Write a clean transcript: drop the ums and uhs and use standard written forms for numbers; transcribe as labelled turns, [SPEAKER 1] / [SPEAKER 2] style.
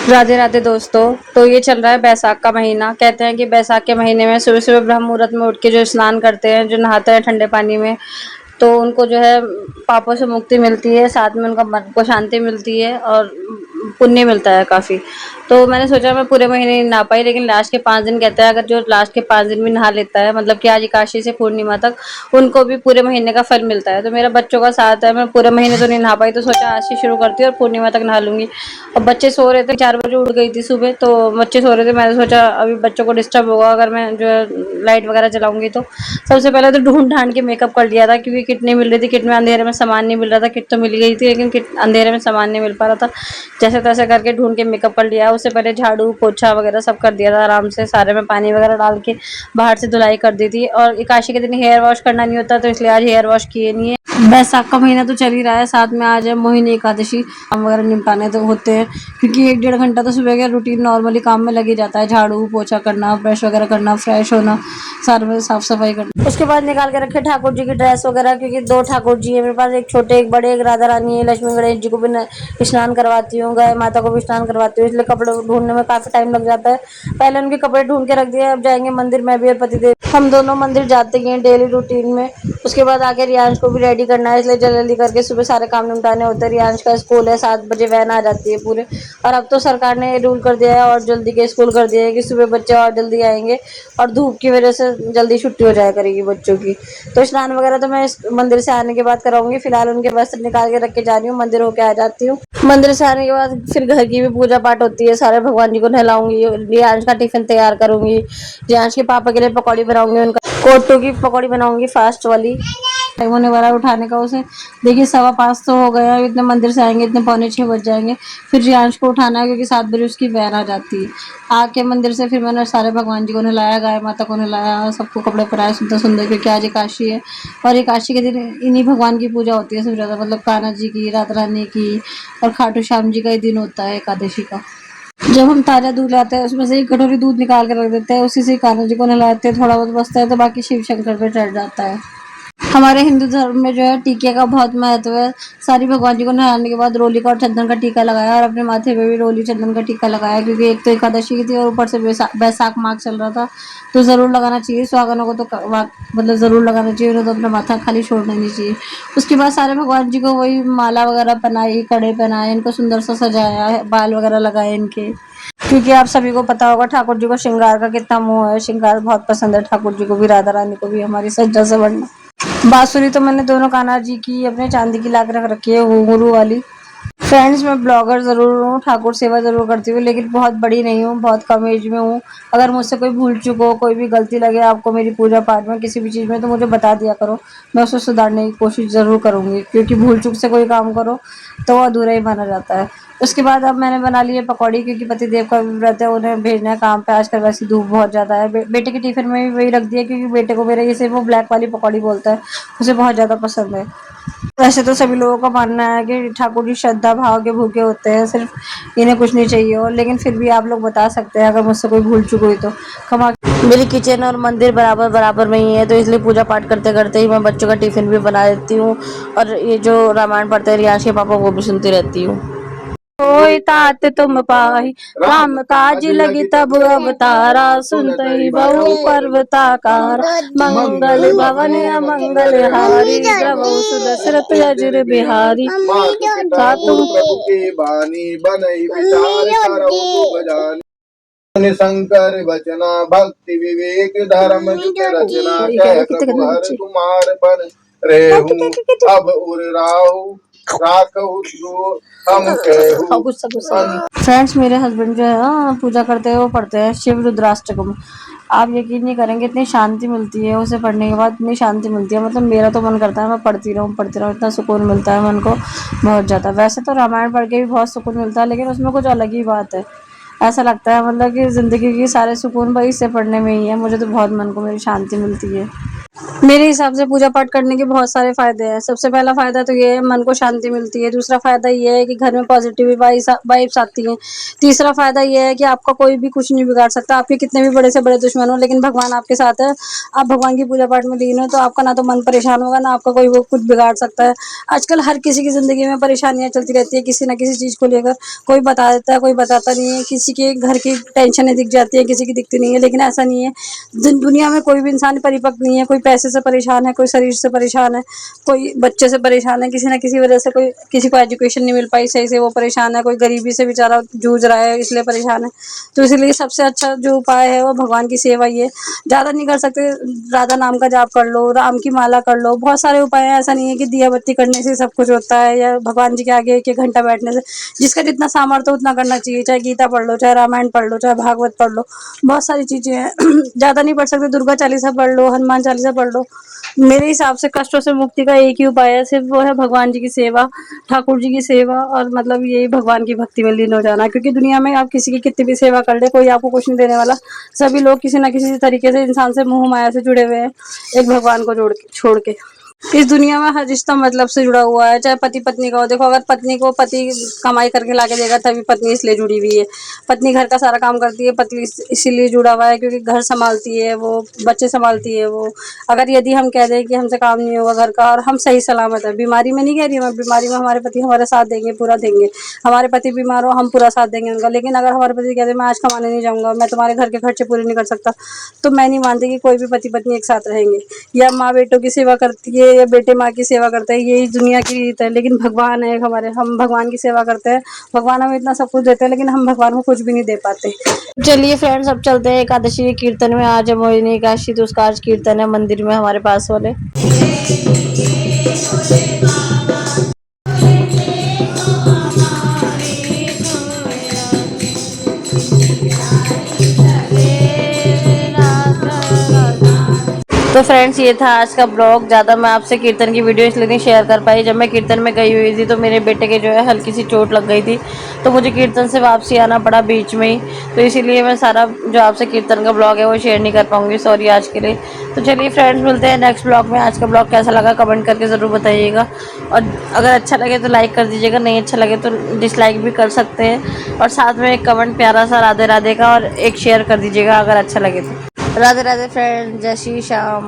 [SPEAKER 1] राधे राधे दोस्तों। तो ये चल रहा है बैसाख का महीना। कहते हैं कि बैसाख के महीने में सुबह सुबह ब्रह्म मुहूर्त में उठ के जो स्नान करते हैं, जो नहाते हैं ठंडे पानी में, तो उनको जो है पापों से मुक्ति मिलती है, साथ में उनका मन को शांति मिलती है और पुण्य मिलता है काफ़ी। तो मैंने सोचा मैं पूरे महीने नहीं नहा पाई, लेकिन लास्ट के 5 दिन कहते हैं अगर जो लास्ट के 5 दिन भी नहा लेता है, मतलब कि आज एकादशी से पूर्णिमा तक, उनको भी पूरे महीने का फल मिलता है। तो मेरा बच्चों का साथ है, मैं पूरे महीने तो नहीं नहा पाई, तो सोचा आज से शुरू करती हूँ और पूर्णिमा तक नहा लूँगी। और बच्चे सो रहे थे, 4 बजे उठ गई थी सुबह, तो बच्चे सो रहे थे, मैंने सोचा अभी बच्चों को डिस्टर्ब होगा अगर मैं जो है लाइट वगैरह जलाऊँगी तो। सबसे पहले तो ढूँढ-ढाँड के मेकअप कर लिया था, क्योंकि किट नहीं मिल रही थी, किट में अंधेरे में सामान नहीं मिल रहा था। किट तो मिल गई थी, लेकिन किट अंधेरे में सामान नहीं मिल पा रहा था। जैसे-तैसे करके ढूँढ के मेकअप कर लिया। उससे पहले झाड़ू, पोछा वगैरह सब कर दिया था आराम से, सारे में पानी वगैरह डाल के बाहर से धुलाई कर दी थी। और एकादशी के दिन हेयर वॉश करना नहीं होता, तो इसलिए आज हेयर वॉश किए नहीं है। बैसाख का महीना तो चल ही रहा है, साथ में आज है मोहिनी एकादशी। काम वगैरह निपटाने तो होते हैं, क्योंकि 1 डेढ़ घंटा तो सुबह के रूटीन नॉर्मली काम में लग ही जाता है। झाड़ू पोछा करना, ब्रश वगैरह करना, फ्रेश होना, सारे में साफ सफाई करना। उसके बाद निकाल के रखे ठाकुर जी की ड्रेस वगैरह, क्योंकि 2 ठाकुर जी है मेरे पास, एक छोटे एक बड़े, एक राधा रानी है। लक्ष्मी गणेश जी को भी स्नान करवाती हूँ, गाय माता को भी स्नान करवाती हूँ, इसलिए कपड़े ढूंढने में काफी टाइम लग जाता है। पहले उनके कपड़े ढूंढ के रख दिए, अब जाएंगे मंदिर, मैं भी और पतिदेव, हम दोनों मंदिर जाते हैं डेली रूटीन में। उसके बाद आगे रियांश को भी रेडी करना है, इसलिए जल्दी जल्दी करके सुबह सारे काम निपटाने होते हैं। रियांश का स्कूल है, 7 बजे वैन आ जाती है पूरे। और अब तो सरकार ने रूल कर दिया है और जल्दी के स्कूल कर दिया है कि सुबह बच्चे और जल्दी आएंगे, और धूप की वजह से जल्दी छुट्टी हो जाया करेगी बच्चों की। तो स्नान वगैरह तो मैं इस मंदिर से आने के बाद कराऊंगी। फिलहाल उनके वस्त्र निकाल के रख के जा रही हूँ, मंदिर होके आ जाती हूँ। मंदिर से आने के बाद फिर घर की भी पूजा पाठ होती है, सारे भगवान जी को नहलाऊंगी, रियांश का टिफिन तैयार करूंगी, रियांश के पापा के लिए पकौड़ी बनाऊंगी, उनका कोटू की पकौड़ी बनाऊंगी फास्ट वाली। टाइम होने वाला है उठाने का उसे। देखिए 5:15 तो हो गया है, इतने मंदिर से आएंगे, इतने 5:45 बज जाएंगे। फिर रियांश को उठाना है, क्योंकि 7 बजे उसकी वैन आ जाती है। आके मंदिर से फिर मैंने सारे भगवान जी को नहलाया, गाय माता को नहलाया, सबको कपड़े पहनाए सुंदर सुंदर, क्योंकि आज एकादशी है। और एकादशी के दिन इन्हीं भगवान की पूजा होती है सबसे ज़्यादा, मतलब कान्हा जी की, राधा रानी की, और खाटू श्याम जी का ही दिन होता है एकादशी का। जब हम ताजा दूध लाते हैं, उसमें से एक कटोरी दूध निकाल के रख देते हैं, उसी से कान्हा जी को नहलाते हैं। थोड़ा बहुत बचता है तो बाकी शिव शंकर पे चढ़ जाता है। हमारे हिंदू धर्म में जो है टीके का बहुत महत्व है। सारी भगवान जी को नहाने के बाद रोली का और चंदन का टीका लगाया, और अपने माथे पे भी रोली चंदन का टीका लगाया, क्योंकि एक तो एकादशी की थी और ऊपर से बैसाख माघ चल रहा था, तो ज़रूर लगाना चाहिए। सुहागनों को तो मतलब ज़रूर लगाना चाहिए, उन्हें तो अपना माथा खाली छोड़ना नहीं चाहिए। उसके बाद सारे भगवान जी को वही माला वगैरह पहनाई, कड़े पहनाए, इनको सुंदर सा सजाया है, बाल वगैरह लगाए इनके, क्योंकि आप सभी को पता होगा ठाकुर जी को श्रृंगार का कितना मोह है। श्रृंगार बहुत पसंद है ठाकुर जी को भी, राधा रानी को भी, हमारी सज्जा संवरना। बांसुरी तो मैंने दोनों कान्हा जी की अपने चांदी की ला के रख रखी है, घुंघरू वाली। फ्रेंड्स, मैं ब्लॉगर ज़रूर हूँ, ठाकुर सेवा ज़रूर करती हूँ, लेकिन बहुत बड़ी नहीं हूँ, बहुत कम एज में हूँ। अगर मुझसे कोई भूल चूक हो, कोई भी गलती लगे आपको मेरी पूजा पाठ में, किसी भी चीज़ में, तो मुझे बता दिया करो, मैं उसे सुधारने की कोशिश ज़रूर करूँगी, क्योंकि भूल चूक से कोई काम करो तो वो अधूरा ही माना जाता है। उसके बाद अब मैंने बना ली है पकौड़ी, क्योंकि पतिदेव का भी व्रत है, उन्हें भेजना है काम पे। आजकल वैसे धूप बहुत ज़्यादा है। बेटे के टिफिन में भी वही रख दिया, क्योंकि बेटे को मेरे इसे वो ब्लैक वाली पकौड़ी बोलता है, उसे बहुत ज़्यादा पसंद है। वैसे तो सभी लोगों का मानना है कि ठाकुर जी श्रद्धा भाव के भूखे होते हैं, सिर्फ इन्हें कुछ नहीं चाहिए हो, लेकिन फिर भी आप लोग बता सकते हैं अगर मुझसे कोई भूल चूक हुई तो क्षमा। मेरी किचन और मंदिर बराबर बराबर में ही है, तो इसलिए पूजा पाठ करते करते ही मैं बच्चों का टिफिन भी बना देती हूँ, और ये जो रामायण पढ़ते हैं रियाज के पापा, वो भी सुनती रहती हूँ। कोई तात तुम पाही, राम काज लगी तब अवतारा, सुनते ही बहु पर्वताकार, मंगल भवन अमंगल हारी, द्रवौ सुदशरथ अजुर बिहारी।
[SPEAKER 2] तुम प्रभु के बानी बनई विचार करौ खूब जानी, शंकर बचना भक्ति विवेक धर्म जुग रचना, कह प्रभु हर कुमार बन रेहूं, अब उर राहु राखहु जो हम कहूं।
[SPEAKER 1] फ्रेंड्स, मेरे हस्बैंड जो है ना पूजा करते हैं, वो पढ़ते हैं शिव रुद्राष्टकम। आप यकीन नहीं करेंगे, इतनी शांति मिलती है उसे पढ़ने के बाद, इतनी शांति मिलती है, मतलब मेरा तो मन करता है मैं पढ़ती रहूँ पढ़ती रहूँ, इतना सुकून मिलता है मन को बहुत ज़्यादा। वैसे तो रामायण पढ़ के भी बहुत सुकून मिलता है, लेकिन उसमें कुछ अलग ही बात है। ऐसा लगता है मतलब कि ज़िंदगी की सारे सुकून भाई इससे पढ़ने में ही है। मुझे तो बहुत मन को मेरी शांति मिलती है। मेरे हिसाब से पूजा पाठ करने के बहुत सारे फ़ायदे हैं। सबसे पहला फ़ायदा तो ये है मन को शांति मिलती है। दूसरा फ़ायदा ये है कि घर में पॉज़िटिव वाइब्स आती हैं। तीसरा फ़ायदा ये है कि आपका कोई भी कुछ नहीं बिगाड़ सकता। आपके कितने भी बड़े से बड़े दुश्मन हों लेकिन भगवान आपके साथ है। आप भगवान की पूजा पाठ में लीन हो तो आपका ना तो मन परेशान होगा, ना आपका कोई वो कुछ बिगाड़ सकता है। आजकल हर किसी की ज़िंदगी में परेशानियाँ चलती रहती है किसी न किसी चीज़ को लेकर। कोई बता देता है, कोई बताता नहीं है। किसी के घर की टेंशनें दिख जाती हैं, किसी की दिखती नहीं है। लेकिन ऐसा नहीं है। दुनिया में कोई भी इंसान परिपक्व नहीं है। कोई पैसे से परेशान है, कोई शरीर से परेशान है, कोई बच्चे से परेशान है, किसी न किसी वजह से कोई किसी को एजुकेशन नहीं मिल पाई सही से, वो परेशान है, कोई गरीबी से बेचारा जूझ रहा है इसलिए परेशान है। तो इसीलिए सबसे अच्छा जो उपाय है वो भगवान की सेवा ही है। ज़्यादा नहीं कर सकते, राधा नाम का जाप कर लो, राम की माला कर लो, बहुत सारे उपाय हैं। ऐसा नहीं है कि दिया बत्ती करने से सब कुछ होता है या भगवान जी के आगे एक एक घंटा बैठने से। जिसका जितना सामर्थ्य उतना करना चाहिए। चाहे गीता पढ़ लो, चाहे रामायण पढ़ लो, चाहे भागवत पढ़ लो, बहुत सारी चीज़ें हैं। ज़्यादा नहीं पढ़ सकते, दुर्गा चालीसा पढ़ लो, हनुमान चालीसा पढ़ लो। मेरे हिसाब से कष्टों से मुक्ति का एक ही उपाय है, सिर्फ़ वो है भगवान जी की सेवा, ठाकुर जी की सेवा और मतलब यही भगवान की भक्ति में लीन हो जाना। क्योंकि दुनिया में आप किसी की कितनी भी सेवा कर ले, कोई आपको कुछ नहीं देने वाला। सभी लोग किसी न किसी तरीके से इंसान से मोह माया से जुड़े हुए हैं, एक भगवान को छोड़ के। इस दुनिया में हर रिश्ता मतलब से जुड़ा हुआ है, चाहे पति पत्नी का हो। देखो अगर पत्नी को पति कमाई करके लाके देगा तभी पत्नी इसलिए जुड़ी हुई है। पत्नी घर का सारा काम करती है, पति इसीलिए जुड़ा हुआ है क्योंकि घर संभालती है वो, बच्चे संभालती है वो। अगर यदि हम कह दें कि हमसे काम नहीं होगा घर का और हम सही सलामत है, बीमारी में नहीं कह रही मैं, बीमारी में हमारे पति हमारा साथ देंगे, पूरा देंगे। हमारे पति बीमार हो हम पूरा साथ देंगे उनका। लेकिन अगर हमारे पति कह दे मैं आज कमाने नहीं जाऊँगा, मैं तुम्हारे घर के खर्चे पूरे नहीं कर सकता, तो मैं नहीं मानती कि कोई भी पति पत्नी एक साथ रहेंगे। या माँ बेटों की सेवा करती है या बेटे माँ की सेवा करते हैं, यही दुनिया की रीत है। लेकिन भगवान है हमारे, हम भगवान की सेवा करते हैं। भगवान हमें इतना सब कुछ देते हैं लेकिन हम भगवान को कुछ भी नहीं दे पाते। चलिए फ्रेंड्स, अब चलते हैं एकादशी के कीर्तन में। आज है मोहिनी एकादशी, तो उसका आज कीर्तन है मंदिर में हमारे पास वाले। तो फ्रेंड्स, ये था आज का ब्लॉग। ज़्यादा मैं आपसे कीर्तन की वीडियो इसलिए नहीं शेयर कर पाई। जब मैं कीर्तन में गई हुई थी तो मेरे बेटे के जो है हल्की सी चोट लग गई थी, तो मुझे कीर्तन से वापसी आना पड़ा बीच में ही। तो इसीलिए मैं सारा जो आपसे कीर्तन का ब्लॉग है वो शेयर नहीं कर पाऊँगी, सॉरी आज के लिए। तो चलिए फ्रेंड्स, मिलते हैं नेक्स्ट ब्लॉग में। आज का ब्लॉग कैसा लगा कमेंट करके ज़रूर बताइएगा, और अगर अच्छा लगे तो लाइक कर दीजिएगा, नहीं अच्छा लगे तो डिसलाइक भी कर सकते हैं। और साथ में एक कमेंट प्यारा सा राधे राधे का और एक शेयर कर दीजिएगा अगर अच्छा लगे तो। राधे राधे फ्रेंड्स, जय श्री श्याम।